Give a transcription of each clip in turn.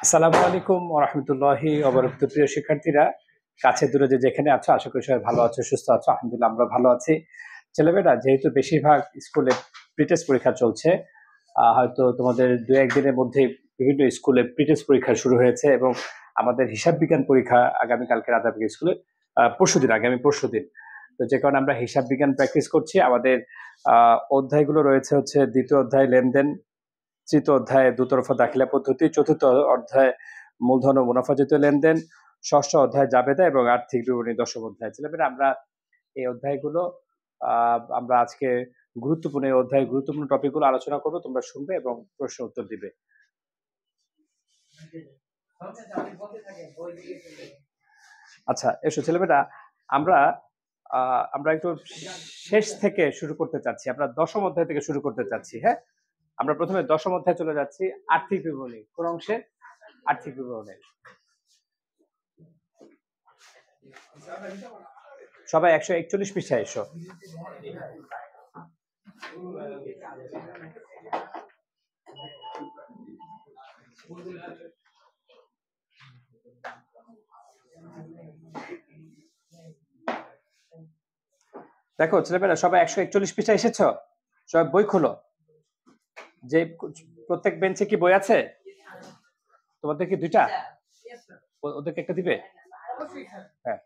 আসসালামু আলাইকুম ওয়া রাহমাতুল্লাহি ওয়া বারাকাতুহু। প্রিয় শিক্ষার্থীরা, কাছে দূরে যে যেখানে আছো, আশা করি সবাই ভালো আছো, সুস্থ আছো। আলহামদুলিল্লাহ আমরা ভালো আছি। ছেলেমেয়েরা, যেহেতু বেশিরভাগ স্কুলে প্রি-টেস্ট পরীক্ষা চলছে, হয়তো তোমাদের ২-১ দিনের মধ্যেই বিভিন্ন স্কুলে প্রি-টেস্ট পরীক্ষা শুরু হয়েছে এবং আমাদের হিসাব বিজ্ঞান পরীক্ষা আগামীকালকে রাজাপুর স্কুলে আগামী পরশুদিন। তো যে কারণে আমরা হিসাব বিজ্ঞান প্র্যাকটিস করছি। আমাদের অধ্যায়গুলো রয়েছে হচ্ছে দ্বিতীয় অধ্যায় লেনদেন, তৃতীয় অধ্যায়ে দুতরফা দাখিলা পদ্ধতি, চতুর্থ অধ্যায় মূলধন ও মুনাফাজাত লেনদেন, ষষ্ঠ অধ্যায় জাবেদা এবং আর্থিক বিবরণী, দশম অধ্যায়। ছেলেমেয়েরা, আমরা এই অধ্যায়গুলো আমরা আজকে গুরুত্বপূর্ণ এই অধ্যায়ের গুরুত্বপূর্ণ টপিকগুলো আলোচনা করবো। তোমরা শুনবে এবং প্রশ্ন উত্তর দিবে। আচ্ছা, এসো ছেলেমেয়েরা, আমরা আমরা একটু শেষ থেকে শুরু করতে চাচ্ছি। আমরা দশম অধ্যায় থেকে শুরু করতে চাচ্ছি। হ্যাঁ, আমরা প্রথমে দশম অধ্যায়ে চলে যাচ্ছি। আর্থিক বিবরণী কোন অংশে? আর্থিক বিবরণী। সবাই 141 পৃষ্ঠায় এসো। দেখো ছেলেমেয়েরা, সবাই 141 পৃষ্ঠায় এসেছো? সবাই বই খোলো। যে প্রত্যেক বেঞ্চে কি বই আছে? তোমাদের কি দুইটা? ওদেরকে একটা দিবে? হ্যাঁ,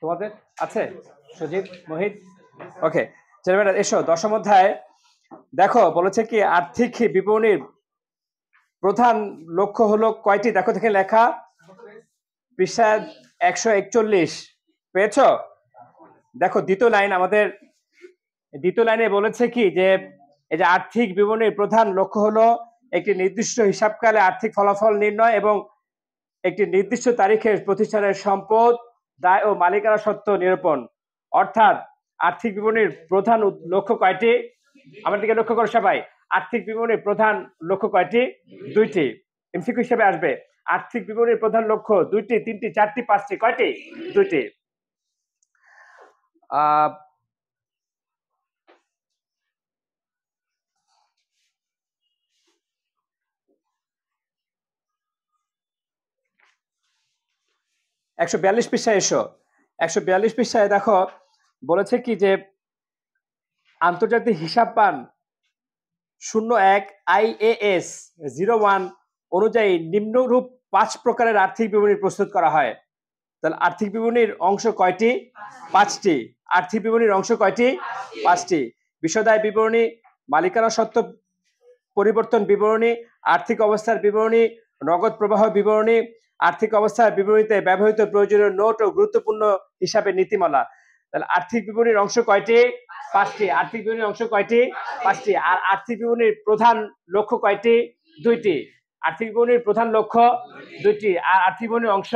তোমাদের আছে? সজীব, মোহিত, ওকে। ছেলেমেয়েরা এসো, দশম অধ্যায়। দেখো বলেছে কি, আর্থিক বিবরণীর প্রধান লক্ষ্য হলো কয়টি? দেখো দেখে লেখা, পৃষ্ঠা 141 পেয়েছো? দেখো দ্বিতীয় লাইন, আমাদের দ্বিতীয় লাইনে বলেছে কি যে এই যে আর্থিক বিবরণীর প্রধান লক্ষ্য হলো একটি নির্দিষ্ট হিসাবকালে আর্থিক ফলাফল নির্ণয় এবং একটি নির্দিষ্ট তারিখে প্রতিষ্ঠানের সম্পদ, দায় ও মালিকানা সত্ত্ব নিরূপণ। অর্থাৎ আর্থিক বিবরণীর প্রধান লক্ষ্য কয়টি? আমার দিকে লক্ষ্য করো সবাই। আর্থিক বিবরণীর প্রধান লক্ষ্য কয়টি? দুইটি। এমসিকিউ হিসেবে আসবে। আর্থিক বিবরণীর প্রধান লক্ষ্য দুইটি, তিনটি, চারটি, পাঁচটি? কয়টি? দুইটি। 142 পৃষ্ঠায় এসো। 142 পৃষ্ঠায় দেখো বলেছে কি যে আন্তর্জাতিক হিসাব পান 01 IAS 01 অনুযায়ী নিম্নরূপ 5 প্রকারের আর্থিক বিবরণী প্রস্তুত করা হয়। তাহলে আর্থিক বিবরণীর অংশ কয়টি? 5টি। আর্থিক বিবরণীর অংশ কয়টি? 5টি। বিষয়দায় বিবরণী, মালিকানা সত্ত্ব পরিবর্তন বিবরণী, আর্থিক অবস্থার বিবরণী, নগদ প্রবাহ বিবরণী, আর্থিক অবস্থার বিবরণীতে ব্যবহৃত প্রয়োজনীয় নোট ও গুরুত্বপূর্ণ হিসাবে নীতিমালা। তাহলে আর্থিক বিবরণীর অংশ কয়টি? 5টি। আর্থিক বিবরণীর অংশ কয়টি? 5টি। আর আর্থিক বিবরণীর প্রধান লক্ষ্য কয়টি? 2টি। আর্থিক বিবরণীর প্রধান লক্ষ্য 2টি আর আর্থিক বিবরণীর অংশ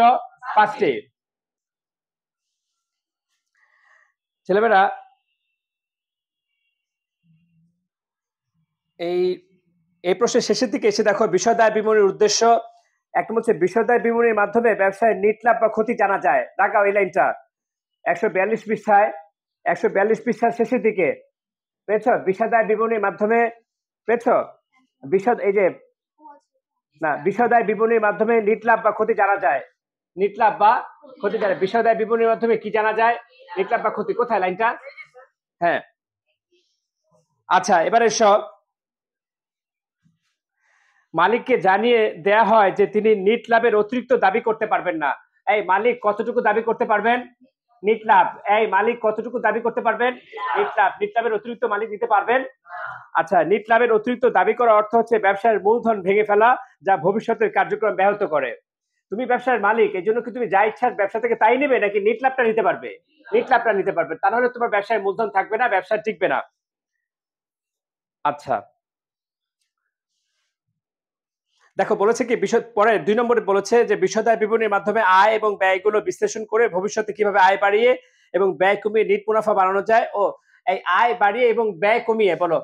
5টি। ছেলেমেয়েরা, এই প্রশ্নের শেষের দিকে এসে দেখো বিষয়দায় বিবরণীর উদ্দেশ্য। একটা হচ্ছে বিষয়দায় বিবরণীর মাধ্যমে ব্যবসায়ের নিট লাভ বা ক্ষতি জানা যায়। দেখাও এই লাইনটা 142 পৃষ্ঠায়, 142 পৃষ্ঠার শেষের দিকে পেয়েছ? বিষয়দায় বিবরণীর মাধ্যমে পেয়েছ? এই যে না, বিষয়দায় বিবরণীর মাধ্যমে নিট লাভ বা ক্ষতি জানা যায়। নিট লাভ বা ক্ষতি জানা, বিষয়দায় বিবরণীর মাধ্যমে কি জানা যায়? নিট লাভ বা ক্ষতি। কোথায় লাইনটা? হ্যাঁ, আচ্ছা, এবারে সব মালিককে জানিয়ে দেয়া হয় যে তিনি নিট লাভের অতিরিক্ত দাবি করতে পারবেন না। এই মালিক কতটুকু দাবি করতে পারবেন? নিট লাভ। এই মালিক কতটুকু দাবি করতে পারবেন? নিট লাভ। নিট লাভের অতিরিক্ত মালিক দিতে পারবেন? আচ্ছা, নিট লাভের অতিরিক্ত দাবি করার অর্থ হচ্ছে ব্যবসায়ের মূলধন ভেঙে ফেলা, যা ভবিষ্যতের কার্যক্রম ব্যাহত করে। তুমি ব্যবসার মালিক, এই জন্য কি তুমি যা ইচ্ছা ব্যবসা থেকে তাই নেবে, নাকি নিট লাভটা নিতে পারবে? নিট লাভটা নিতে পারবে। তা নাহলে তোমার ব্যবসায় মূলধন থাকবে না, ব্যবসা টিকবে না। আচ্ছা, দেখো বলেছে কি পরে 2 নম্বরে বলেছে যে বিষয়দায় বিবরণীর মাধ্যমে আয় এবং ব্যয়গুলো বিশ্লেষণ করে ভবিষ্যতে কিভাবে আয় বাড়িয়ে এবং ব্যয় কমিয়ে নিট মুনাফা বাড়ানো যায়। ও এই আয় বাড়িয়ে এবং ব্যয় কমিয়ে, বলো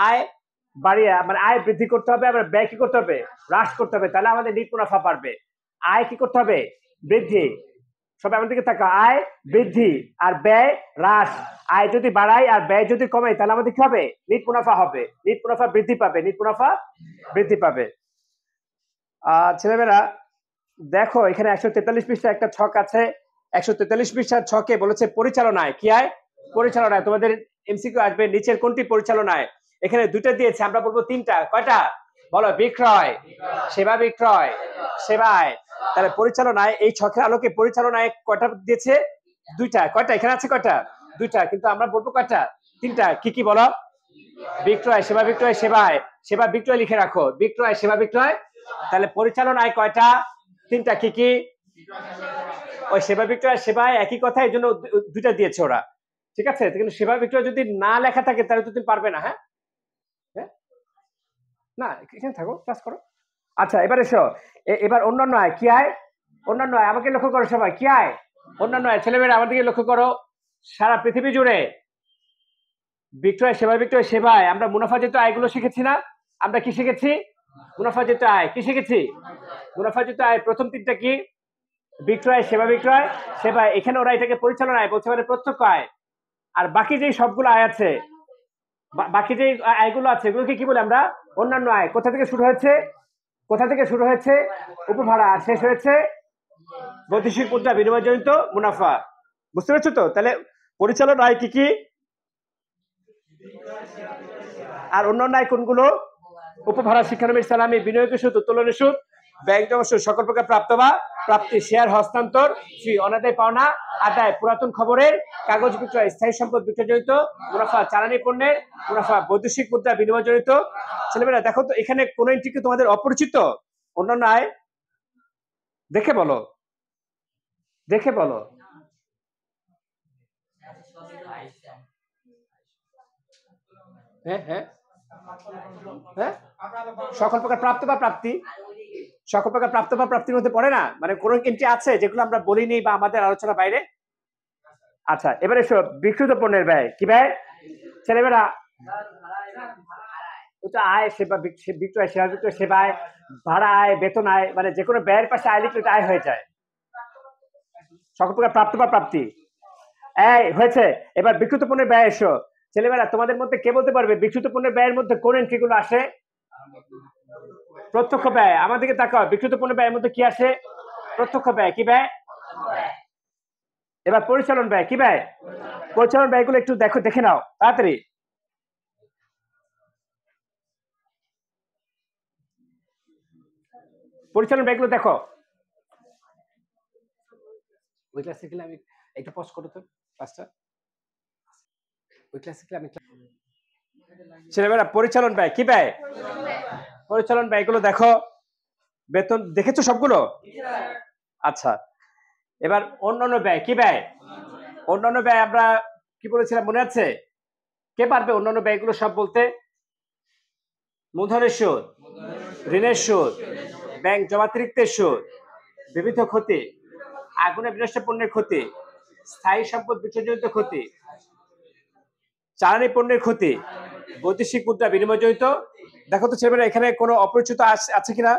আয় বাড়িয়ে মানে আয় বৃদ্ধি করতে হবে, আবার ব্যয় কি করতে হবে? হ্রাস করতে হবে। তাহলে আমাদের নিট মুনাফা বাড়বে। আয় কি করতে হবে? বৃদ্ধি। সবাই আমাদের দিকে তাকাও। আয় বৃদ্ধি আর ব্যয় হ্রাস। আয় যদি বাড়াই আর ব্যয় যদি কমাই তাহলে আমাদের কি হবে? নিট মুনাফা হবে। নিট মুনাফা বৃদ্ধি পাবে। নিট মুনাফা বৃদ্ধি পাবে। ছেলেমেয়েরা দেখো এখানে 143 পৃষ্ঠা একটা ছক আছে। 143 পৃষ্ঠার ছকে বলেছে পরিচালনায় কি আয়, পরিচালনায় তোমাদের এমসিকিউ আসবে নিচের কোনটি পরিচালনায়। এখানে দুইটা দিয়েছে, আমরা বলবো তিনটা। কয়টা বলো? বিক্রয়, সেবা বিক্রয়, সেবায়। তাহলে পরিচালনায় এই ছকের আলোকে পরিচালনায় কয়টা দিয়েছে? দুইটা। কয়টা এখানে আছে? কয়টা? দুইটা, কিন্তু আমরা বলবো কয়টা? তিনটা। কি কি বলো? বিক্রয়, সেবা বিক্রয়, সেবায়। সেবা বিক্রয় লিখে রাখো, বিক্রয় সেবা বিক্রয়। তাহলে পরিচালনায় কয়টা? তিনটা। কি কি? ওই সেবা বিক্রয় সেবায় একই কথা, এই জন্য দুইটা দিয়েছে ওরা। ঠিক আছে, কিন্তু সেবা বিক্রয় যদি না লেখা থাকে তাহলে তো তুমি পারবে না। হ্যাঁ হ্যাঁ, না এখানে থাকো, ক্লাস করো। আচ্ছা এবার এসো, এবার অন্যান্য আয়। কি আয়? অন্যান্য আয়। আমাকে লক্ষ্য করো সবাই, কি আয়? অন্যান্য আয়। ছেলেমেয়েরা আমার দিকে লক্ষ্য করো। সারা পৃথিবী জুড়ে বিক্রয়, সেবা বিক্রয়, সেবায় আমরা মুনাফাজিত আয়গুলো শিখেছি না? আমরা কি শিখেছি? মুনাফাজিত আয়। কি শিখেছি? মুনাফাজিত আয়। প্রথম তিনটা কি? বিক্রয়, সেবা বিক্রয়, সেবায়। এখানে ওরা এটাকে পরিচালনা আয় বলছে, মানে প্রত্যক্ষ আয়। আর বাকি যে সবগুলো আয় আছে, বাকি যে আয়গুলো আছে, এগুলোকে কি বলে আমরা? অন্যান্য আয়। কোথা থেকে শুরু হয়েছে? কোথা থেকে শুরু হয়েছে? উপভাড়া। আর শেষ হয়েছে বৈদেশিক মুদ্রা বিনিময়জনিত মুনাফা। বুঝতে পারছো তো? তাহলে পরিচালনা আয় কি কি, আর অন্যান্য আয় কোনগুলো? উপভাড়া, শিক্ষানবিশ সালামি, বিনিয়োগের সুদ, উত্তোলনের সুদ, ব্যাংক জমা সুদ, সকল প্রকার প্রাপ্ত বা প্রাপ্তি, শেয়ার হস্তান্তর, ফি, অনাদায় পাওনা, আদায়, পুরাতন খবরের কাগজ বিক্রয়, স্থায়ী সম্পদ বিক্রয়জনিত মুনাফা, জ্বালানি পণ্যের মুনাফা, বৈদেশিক মুদ্রা বিনিময়জনিত। ছেলেমেয়েরা দেখো তো এখানে কোন এন্ট্রি কি তোমাদের অপরিচিত? অন্যান্য আয় দেখে বলো, দেখে বলো। হ্যাঁ হ্যাঁ হ্যাঁ, সকল প্রকার প্রাপ্ত বা প্রাপ্তি, সকল প্রকার প্রাপ্ত বা প্রাপ্তির মধ্যে পড়ে না? মানে কোন এন্ট্রি আছে যেগুলো আমরা বলিনি বা আমাদের আলোচনা বাইরে? আচ্ছা এবারে এসো, বিক্রিত পণ্যের ব্যয়। কি ব্যয় ছেলেমেয়েরা? ওটা আয়, সেবা বিক্রয়, সেবা বিক্রয়, সেবায়, ভাড়া আয়, বেতন আয়, মানে যে কোনো ব্যয়ের পাশে আয় লিখলে আয় হয়ে যায়। সকল প্রকার প্রাপ্ত বা প্রাপ্তি এই হয়েছে। এবার বিক্রিত পণ্যের ব্যয় এসো। ছেলেমেয়েরা তোমাদের মধ্যে কে বলতে পারবে বিক্রিত পণ্যের ব্যয়ের মধ্যে কোন এন্ট্রি গুলো আসে? প্রত্যক্ষ ব্যয়। আমাদেরকে তাকাও, বিক্রিত পণ্যের ব্যয়ের মধ্যে কি আসে? প্রত্যক্ষ ব্যয়। কি ব্যয়? এবার পরিচালন ব্যয়। কি ব্যয়? পরিচালন ব্যয়গুলো একটু দেখো, দেখে নাও তাড়াতাড়ি। পরিচালন ব্যয়গুলো দেখো। ওই ক্লাসে গেলে আমি একটু পজ করো তো ক্লাসটা। ওই ক্লাসে গেলে আমি ছেলেমেয়েরা পরিচালন ব্যয়। কি ব্যয়? পরিচালন ব্যয়গুলো দেখো। বেতন দেখেছো সবগুলো? আচ্ছা এবার অন্যান্য ব্যয়। কি ব্যয়? অন্যান্য ব্যয় আমরা কি বলেছিলাম মনে আছে? কে পারবে অন্যান্য ব্যয়গুলো সব বলতে? মূলধনের সুদ, ঋণের সুদ, ব্যাংক জমাতিরিক্তের সুদ, বিবিধ ক্ষতি, আগুনে বিনষ্ট পণ্যের ক্ষতি, স্থায়ী সম্পদ বিক্রয়জনিত ক্ষতি, জ্বালানি পণ্যের ক্ষতি, বৈদেশিক মুদ্রা বিনিময়জনিত। দেখো তো ছেলেমেয়েরা এখানে কোনো অপরিচিত আছে কিনা?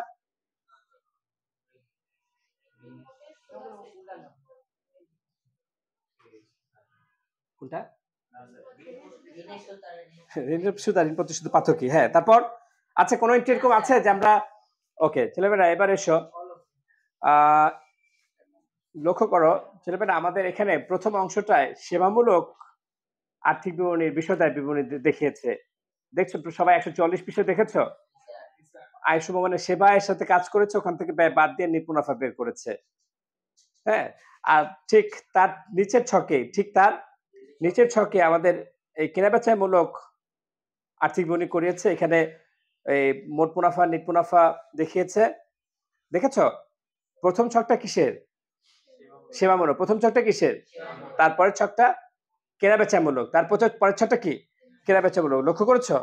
কোনটা? ঋণের সুদ আর ঋণ প্রতিশোধ পার্থক্য কি? হ্যাঁ, তারপর আচ্ছা কোন এন্ট্রি এরকম আছে যে আমরা ওকে ছেলেমেয়েরা এবার এসো। লক্ষ্য করো ছেলেমেয়েরা, আমাদের এখানে প্রথম অংশটায় সেবামূলক আর্থিক বিবরণীর বিষয়দায় বিবরণী দেখিয়েছে। দেখছো সবাই 144 পৃষ্ঠা দেখেছো? আয়সম মানে সেবায়ের সাথে কাজ করেছে, ওখান থেকে ব্যয় বাদ দিয়ে নিট মুনাফা বের করেছে। হ্যাঁ, আর ঠিক তার নিচের ছকে, ঠিক তার নিচের ছকে আমাদের এই কেনাবেচামূলক আর্থিক বিবরণী করিয়েছে। এখানে এই মোট মুনাফা, নিট মুনাফা দেখিয়েছে। দেখেছো? প্রথম ছকটা কিসের? সেবামূলক। প্রথম ছকটা কিসের? তারপরের ছকটা কেনাবেচামূলক। তারপর পরের ছকটা কি? কেনাবেচামূলক। লক্ষ্য করেছো?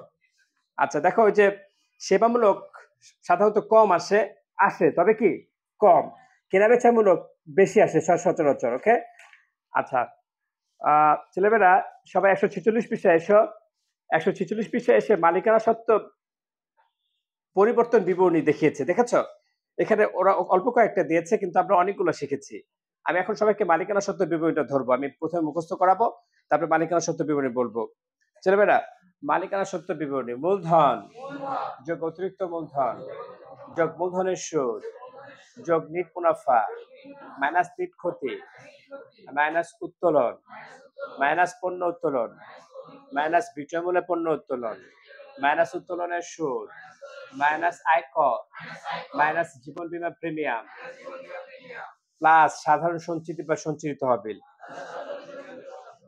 আচ্ছা দেখো, ওই যে সেবামূলক সাধারণত কম আসে তবে কি কম, কেনাবেচামূলক বেশি আসে সচরাচর। ওকে আচ্ছা ছেলেমেয়েরা সবাই 146 পৃষ্ঠায় এসো। 146 পৃষ্ঠায় এসে মালিকানা সত্ত্ব পরিবর্তন বিবরণী দেখিয়েছে। দেখেছো? এখানে ওরা অল্প কয়েকটা দিয়েছে, কিন্তু আমরা অনেকগুলো শিখেছি। আমি এখন সবাইকে মালিকানা সত্ত্ব বিবরণীটা ধরবো। আমি প্রথমে মুখস্থ করাবো, তারপরে মালিকানা সত্ত্ব বিবরণী বলবো। ছেলেমেয়েরা মালিকানা সত্ত্ব বিবরণী: মূলধন যোগ অতিরিক্ত মূলধন যোগ মূলধনের সুদ যোগ নিট মুনাফা মাইনাস নিট ক্ষতি মাইনাস উত্তোলন মাইনাস পণ্য উত্তোলন মাইনাস বিক্রয় মূল্যে পণ্য উত্তোলন মাইনাস উত্তোলনের সুদ মাইনাস আয়কর মাইনাস জীবন বীমা প্রিমিয়াম প্লাস সাধারণ সঞ্চিত বা সঞ্চিত তহবিল।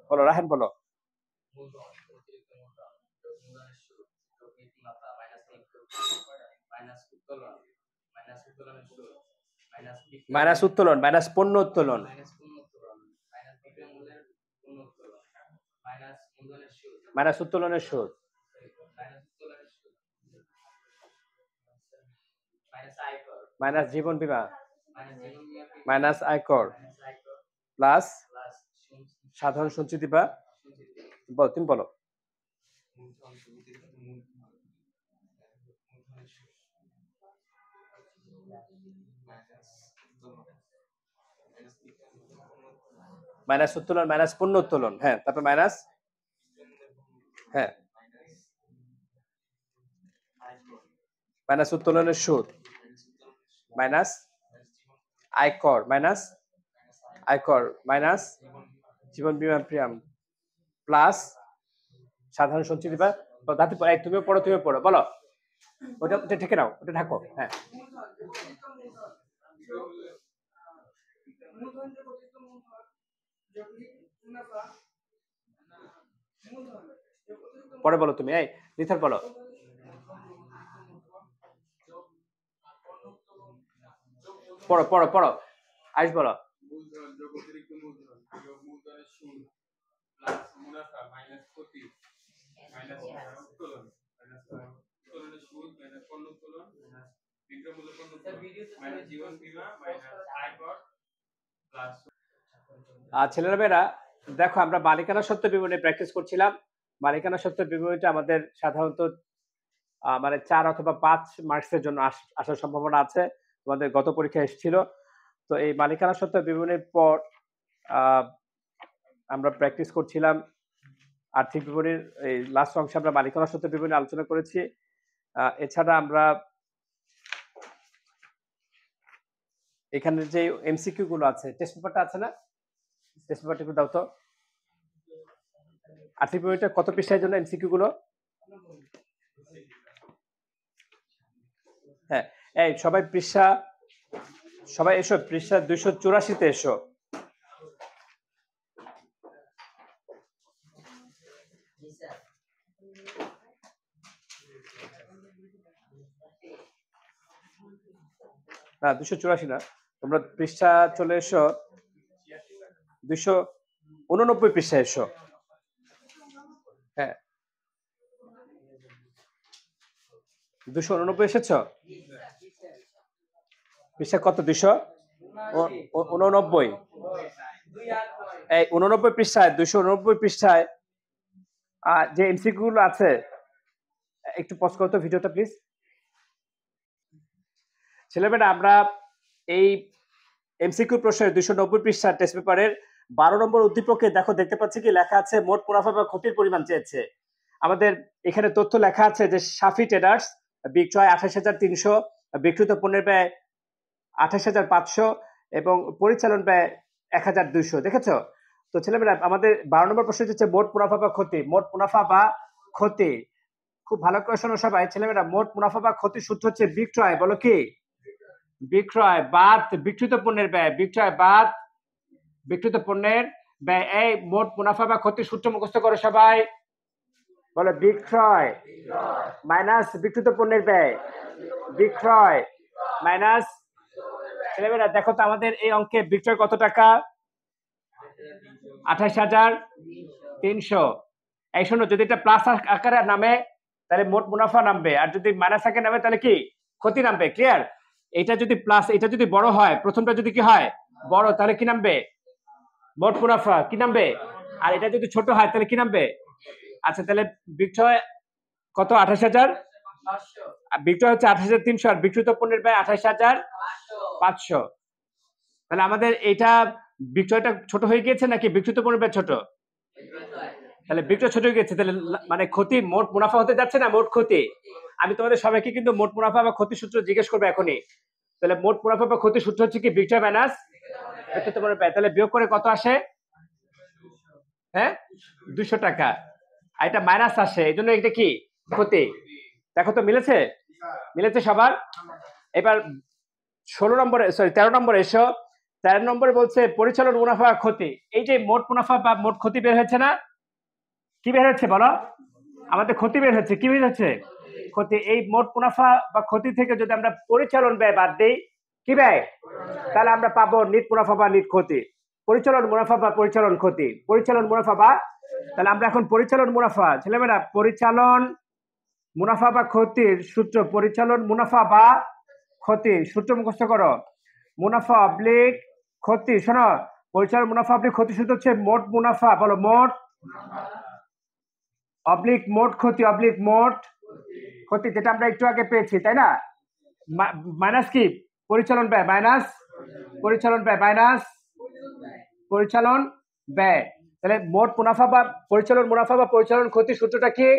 বলো রাহেন, বলো। মাইনাস উত্তোলন মাইনাস পণ্য উত্তোলন মাইনাস উত্তোলনের সুদ মাইনাস জীবন বীমা মাইনাস আয়কর প্লাস সাধারণ সঞ্চিতি বা বল, তুমি বলো। মাইনাস উত্তোলন মাইনাস পণ্য উত্তোলন, হ্যাঁ, তারপর মাইনাস, হ্যাঁ, মাইনাস উত্তোলনের সুদ মাইনাস আয়কর মাইনাস জীবন বীমা প্রিমিয়াম প্লাস সাধারণ সঞ্চিতি বা তুমিও পড়ো বলো। ওটা ঢেকে নাও, ওটা ঢাকো, হ্যাঁ। পরে বলো তুমি, এই নিথার বলো। পড়ো আইস বলো। ছেলেরা মেয়েরা দেখো, আমরা মালিকানা সত্ত্ব বিবরণী প্র্যাকটিস করছিলাম। মালিকানা সত্ত্ব বিবরণীটা আমাদের সাধারণত মানে 4 অথবা 5 মার্কসের জন্য আসার সম্ভাবনা আছে। তোমাদের গত পরীক্ষা এসেছিল। তো এই মালিকানা সত্ত্ব বিবরণীর পর আমরা প্র্যাকটিস করছিলাম আর্থিক বিবরণীর এই লাস্ট অংশে আমরা মালিকানা সত্ত্ব বিবরণী আলোচনা করেছি। এছাড়া আমরা এখানে যে এমসিকিউ গুলো আছে, টেস্ট পেপারটা আছে না, টেস্ট পেপারটা একটু দাও তো। আর্থিক বিবরণীটা কত পৃষ্ঠার জন্য এমসিকিউ গুলো? হ্যাঁ, এই সবাই এসো, পৃষ্ঠা 284-তে এসো। না, 284 না, তোমরা পৃষ্ঠা চলে এসো 289 পৃষ্ঠায় এসো। হ্যাঁ, 289 এসেছো? পৃষ্ঠা কত? 289। এই 89 পৃষ্ঠায়, 289 পৃষ্ঠায় যে এমসিকিউ গুলো আছে, একটু পজ করো তো ভিডিওটা প্লিজ। ছেলেমেয়েরা, আমরা এই এমসিকিউ প্রশ্নের 290 পৃষ্ঠা টেস্ট পেপারের 12 নম্বর উদ্দীপকে দেখতে পাচ্ছি কি লেখা আছে, মোট মুনাফা বা ক্ষতির পরিমাণ চেয়েছে। আমাদের এখানে তথ্য লেখা আছে যে সাফি ট্রেডার্স বিক্রয় 28,300, বিক্রিত পণ্যের ব্যয় 28,500 এবং পরিচালন ব্যয় 1,200। দেখেছো তো ছেলেমেয়েরা? আমাদের 12 নম্বর প্রশ্ন হচ্ছে মোট মুনাফা বা ক্ষতি। মোট মুনাফা বা ক্ষতি, খুব ভালো করে শোনো সবাই ছেলেমেয়েরা। মোট মুনাফা বা ক্ষতির সূত্র হচ্ছে বিক্রয়, বলো কি? বিক্রয় বাদ বিক্রিত পণ্যের ব্যয়, বিক্রয় বাদ বিক্রিত পণ্যের ব্যয়। এই মোট মুনাফা বা ক্ষতির সূত্র মুখস্থ করো সবাই, বলো বিক্রয় মাইনাস বিক্রিত পণ্যের ব্যয়, বিক্রয় মাইনাস। ছেলেমেয়েরা দেখো তো আমাদের এই অঙ্কে বিক্রয় কত টাকা? 28,300। এই শোনো, যদি এটা প্লাস আকারে নামে তাহলে মোট মুনাফা নামবে, আর যদি মাইনাস আকারে নামে তাহলে কি? ক্ষতি নামবে। ক্লিয়ার? এটা যদি প্লাস, এটা যদি বড় হয়, প্রথমটা যদি কি হয়? বড়, তাহলে কি নামবে? মোট মুনাফা কি নামবে? আর এটা যদি ছোট হয় তাহলে কি নামবে? আচ্ছা, তাহলে বিক্রয় কত? 28,000। বিক্রয় হচ্ছে 28,300 আর বিক্রিত পণ্যের ব্যয় 28,500। তাহলে আমাদের এটা বিক্রয়টা ছোট হয়ে গিয়েছে নাকি বিক্রিত পণ্যের ব্যয় ছোট? তাহলে বিক্রয় ছোট হয়ে গেছে, তাহলে মানে ক্ষতি মোট মুনাফা হতে যাচ্ছে না, মোট ক্ষতি। আমি তোমাদের সবাইকে কিন্তু মোট মুনাফা বা ক্ষতি সূত্র জিজ্ঞেস করবো এখনই। তাহলে মোট মুনাফা বা ক্ষতি সূত্র হচ্ছে কি বিক্রয় মাইনাস বিক্রিত পণ্যের ব্যয়। তাহলে বিয়োগ করে কত আসে? হ্যাঁ, 200 টাকা। আর এটা মাইনাস আসে, এই জন্য এটা কি ক্ষতি। দেখো তো মিলেছে? মিলেছে সবার? এবার 16 নম্বরে, সরি 13 নম্বরে এসো। 13 নম্বরে বলছে পরিচালন মুনাফা ক্ষতি। এই যে মোট মুনাফা বা মোট ক্ষতি বের হচ্ছে না, কি বের হচ্ছে বলো? আমাদের ক্ষতি বের হচ্ছে। কি বের হচ্ছে? ক্ষতি। এই মোট মুনাফা বা ক্ষতি থেকে যদি আমরা পরিচালন ব্যয় বাদ দিই, কি ব্যয়? তাহলে আমরা পাবো নিট মুনাফা বা নিট ক্ষতি। পরিচালন মুনাফা বা পরিচালন ক্ষতি। পরিচালন মুনাফা বা, তাহলে আমরা এখন পরিচালন মুনাফা, ছেলেমেয়েরা পরিচালন মুনাফা বা ক্ষতির সূত্র, পরিচালন মুনাফা বা ক্ষতি সূত্র মুখস্থ করো। মুনাফা অবলিক ক্ষতি। শোনো, পরিচালন মুনাফা অবলিক ক্ষতি সূত্র হচ্ছে মোট মুনাফা, বলো মোট অবলিক মোট ক্ষতি, অবলিক মোট ক্ষতি, যেটা আমরা একটু আগে পেয়েছি, তাই না? মাইনাস কি পরিচালন ব্যয়, মাইনাস পরিচালন ব্যয়, মাইনাস পরিচালন ব্যয়। তাহলে মোট মুনাফা বা পরিচালন মুনাফা বা পরিচালন ক্ষতি সূত্রটা কি?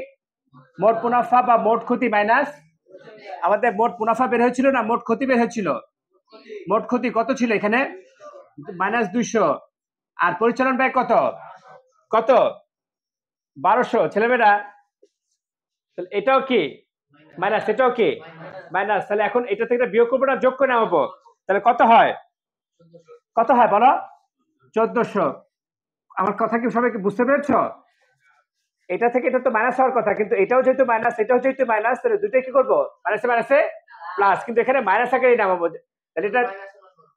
মোট মুনাফা বা মোট ক্ষতি মাইনাস, আমাদের মোট মুনাফা বের হয়েছিল না মোট ক্ষতি বের হয়েছিল? মোট ক্ষতি কত ছিল এখানে? মাইনাস 200। আর পরিচালন ব্যয় কত? কত? 1200। ছেলেমেয়েরা এটাও কি মাইনাস, এটাও কি মাইনাস। তাহলে এখন এটা থেকে বিয়োগ করবো না যোগ করে নামাবো? তাহলে কত হয়? কত হয় বলো? 1400। আমার কথা কি সবাইকে বুঝতে পেরেছো? এটা থেকে এটা তো মাইনাস হওয়ার কথা, কিন্তু এটাও যেহেতু মাইনাস, এটাও যেহেতু মাইনাস, তাহলে দুটোই কি করবো? মাইনাসে মাইনাসে প্লাস, কিন্তু এখানে মাইনাস আকারে নামাবো। তাহলে এটা,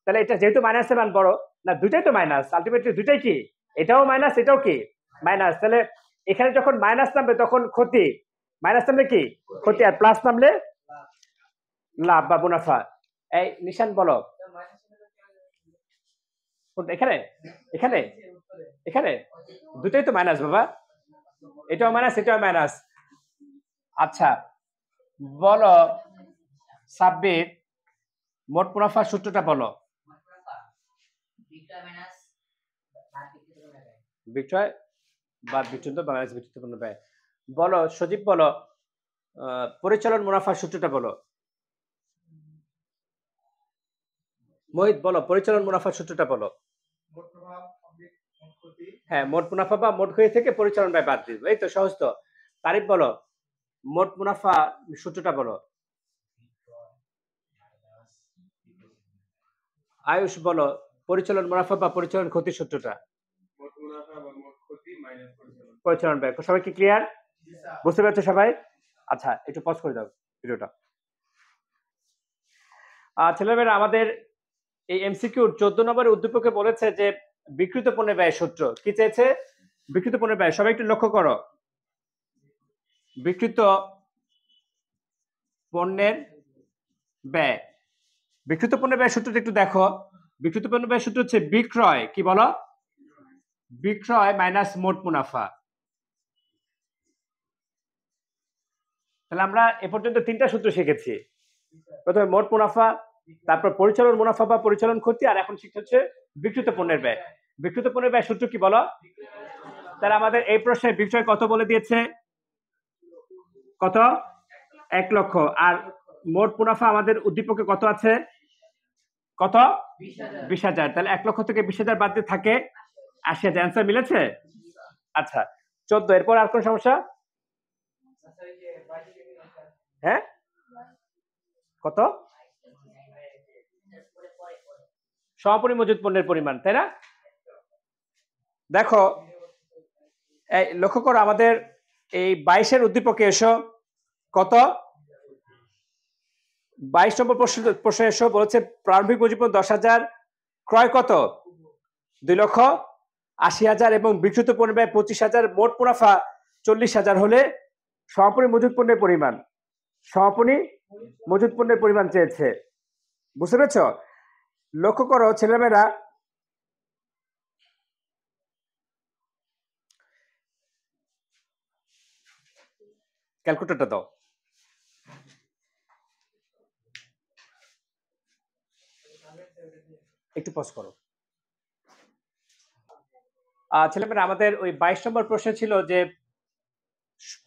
তাহলে এটা যেহেতু মাইনাসের মান বড় না, দুটাই তো মাইনাস, আলটিমেটলি দুটাই কি, এটাও মাইনাস এটাও কি মাইনাস। তাহলে এখানে যখন মাইনাস নামবে তখন ক্ষতি, মাইনাস নামলে কি ক্ষতি, আর প্লাস নামলে লাভ বা মুনাফা। এই নিশান বলো এখানে, এখানে, এখানে দুটাই তো মাইনাস বাবা, এটাও মাইনাস এটাও মাইনাস। আচ্ছা বলো সাব্বির, মোট মুনাফার সূত্রটা বলো। বিক্রয় বা বিচ্যুত বাংলাদেশ বিচ্যুত পণ্য ব্যয়। বলো সজীব, বলো পরিচালন মুনাফার সূত্রটা বলো। মোহিত বলো পরিচালন মুনাফার সূত্রটা বলো। হ্যাঁ, মোট মুনাফা বা মোট ক্ষতি থেকে পরিচালন ব্যয় বাদ দিব, এই তো সহজ তো। তারিফ বলো মোট মুনাফা সূত্রটা বলো। আয়ুষ বলো পরিচালন মুনাফা বা পরিচালন ক্ষতির সূত্রটা। পরিচালন ব্যয়। সবাই কি ক্লিয়ার? বুঝতে পারছো সবাই? আচ্ছা একটু পজ করে দাও ভিডিওটা। ছেলেমেয়েরা আমাদের এই এমসিকিউর 14 নম্বরের উদ্দীপকে বলেছে যে বিক্রিত পণ্যের ব্যয় সূত্র কি চেয়েছে? বিক্রিত পণ্যের ব্যয়। সবাই একটু লক্ষ্য করো, বিক্রিত পণ্যের ব্যয়। বিক্রিত পণ্যের ব্যয় সূত্রটা একটু দেখো। বিক্রিত পণ্যের ব্যয় সূত্র হচ্ছে বিক্রয়, কি বলো? বিক্রয় মাইনাস মোট মুনাফা। তাহলে আমরা এ পর্যন্ত 3টা সূত্র শিখেছি। প্রথমে মোট মুনাফা, তারপর পরিচালন মুনাফা বা পরিচালন ক্ষতি, আর এখন শিখতে হচ্ছে বিক্রিত পণ্যের ব্যয়। বিক্রিত পণ্যের ব্যয় সূত্র কি বলো? তাহলে আমাদের এই প্রশ্নে বিক্রয় কত বলে দিয়েছে? কত? 1 লক্ষ। আর মোট মুনাফা আমাদের উদ্দীপকে কত আছে? কত? 20,000। তাহলে 1 লক্ষ থেকে 20,000 বাদ দিয়ে থাকে 80,000। অ্যান্সার মিলেছে? আচ্ছা 14। এরপর আর কোন সমস্যা? হ্যাঁ কত? সমাপনী মজুদ পণ্যের পরিমাণ, তাই না? দেখো এই লক্ষ্য করো আমাদের এই 22-এর উদ্দীপকে এসো। কত? 22 নম্বর প্রশ্ন এসো, বলেছে প্রারম্ভিক মজুদ 10,000, ক্রয় কত? 2,80,000 এবং বিক্রিত পণ্য ব্যয় 25,000, মোট মুনাফা 40,000 হলে সমাপনী মজুদ পণ্যের পরিমাণ, সমাপনী মজুদ পণ্যের পরিমাণ চেয়েছে। বুঝতে পেরেছ? লক্ষ্য করো ছেলেমেয়েরা, ক্যালকুলেটরটা দাও। একটু পজ করো। ছেলেমেয়েরা আমাদের ওই 22 নম্বর প্রশ্ন ছিল যে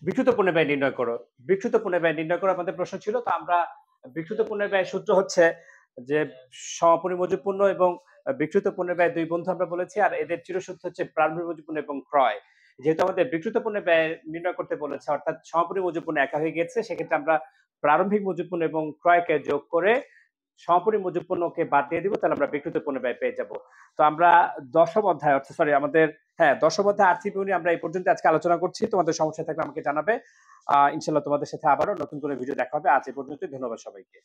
বিক্রিত পণ্যের ব্যয় নির্ণয় করো। বিক্রিত পণ্যের ব্যয় নির্ণয় করো আমাদের প্রশ্ন ছিল। তো আমরা বিক্রিত পণ্যের ব্যয় সূত্র হচ্ছে যে সমাপনী মজুত পণ্য এবং বিক্রিত পণ্যের ব্যয় ২ বন্ধু আমরা বলেছি। আর এদের চিরসূত্র হচ্ছে প্রারম্ভিক মজুত পণ্য এবং ক্রয়। যেহেতু আমাদের বিক্রিত পণ্যের ব্যয় নির্ণয় করতে বলেছে, অর্থাৎ সমাপনী মজুত পণ্য একা হয়ে গেছে, সেক্ষেত্রে আমরা প্রারম্ভিক মজুত পণ্য এবং ক্রয়কে যোগ করে সমাপনী মজুত পণ্যকে বাদ দিয়ে দিব, তাহলে আমরা বিক্রিত পণ্যের ব্যয় পেয়ে যাব। তো আমরা ১০ম অধ্যায়, অর্থাৎ সরি আমাদের ১০ম অধ্যায় আর্থিক বিবরণী আমরা এই পর্যন্ত আজকে আলোচনা করছি। তোমাদের সমস্যা থাকলে আমাকে জানাবে। ইনশাআল্লাহ তোমাদের সাথে আবারও নতুন করে ভিডিও দেখা হবে। আজ এই পর্যন্তই। ধন্যবাদ সবাইকে।